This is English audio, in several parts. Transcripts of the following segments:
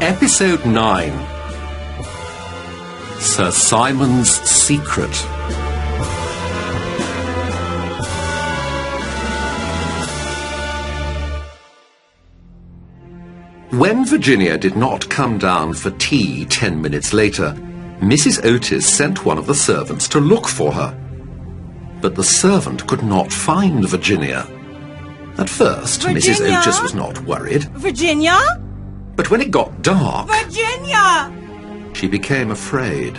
Episode 9. Sir Simon's Secret. When Virginia did not come down for tea 10 minutes later, Mrs. Otis sent one of the servants to look for her. But the servant could not find Virginia. At first, Virginia? Mrs. Otis was not worried. Virginia? But when it got dark, Virginia! she became afraid.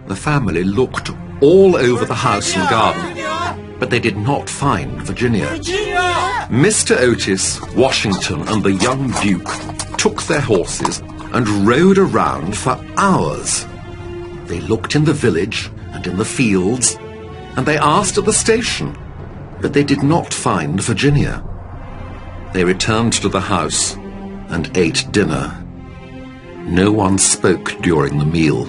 The family looked all over the house and garden, but they did not find Virginia. Virginia! Mr. Otis, Washington, and the young Duke took their horses and rode around for hours. They looked in the village and in the fields, and they asked at the station, but they did not find Virginia. They returned to the house and ate dinner. No one spoke during the meal.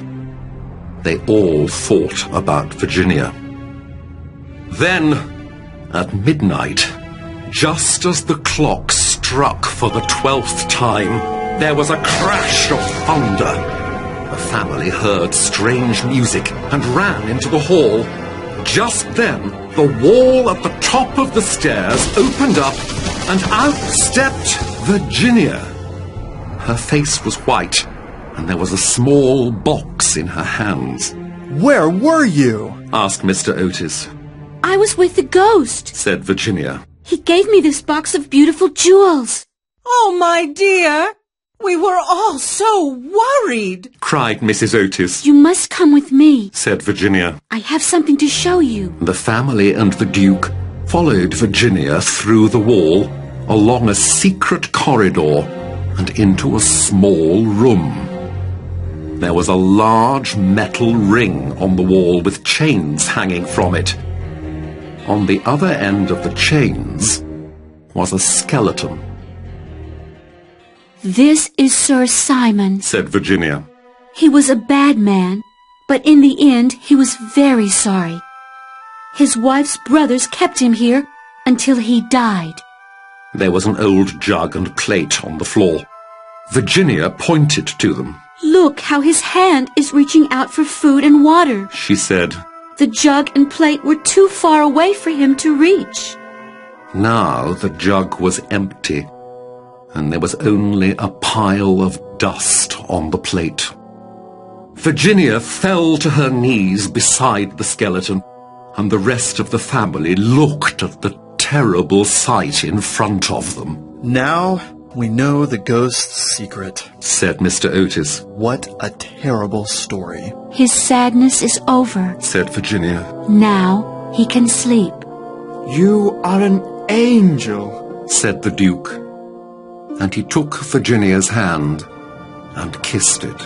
They all thought about Virginia. Then, at midnight, just as the clock struck for the 12th time, there was a crash of thunder. The family heard strange music and ran into the hall. Just then, the wall at the top of the stairs opened up, and out stepped Virginia. Her face was white, and there was a small box in her hands. "Where were you?" asked Mr. Otis. "I was with the ghost," said Virginia. "He gave me this box of beautiful jewels." Oh, my dear, we were all so worried. Cried Mrs. Otis. "You must come with me," said Virginia. "I have something to show you." The family and the Duke followed Virginia through the wall, along a secret corridor, and into a small room. There was a large metal ring on the wall with chains hanging from it. On the other end of the chains was a skeleton. "This is Sir Simon," said Virginia. "He was a bad man, but in the end he was very sorry. His wife's brothers kept him here until he died." There was an old jug and plate on the floor. Virginia pointed to them. "Look how his hand is reaching out for food and water," she said. "The jug and plate were too far away for him to reach." Now the jug was empty, and there was only a pile of dust on the plate. Virginia fell to her knees beside the skeleton, and the rest of the family looked at the terrible sight in front of them. "Now we know the ghost's secret," said Mr. Otis. "What a terrible story." "His sadness is over. Said Virginia. Now he can sleep." "You are an angel," said the Duke, and he took Virginia's hand and kissed it.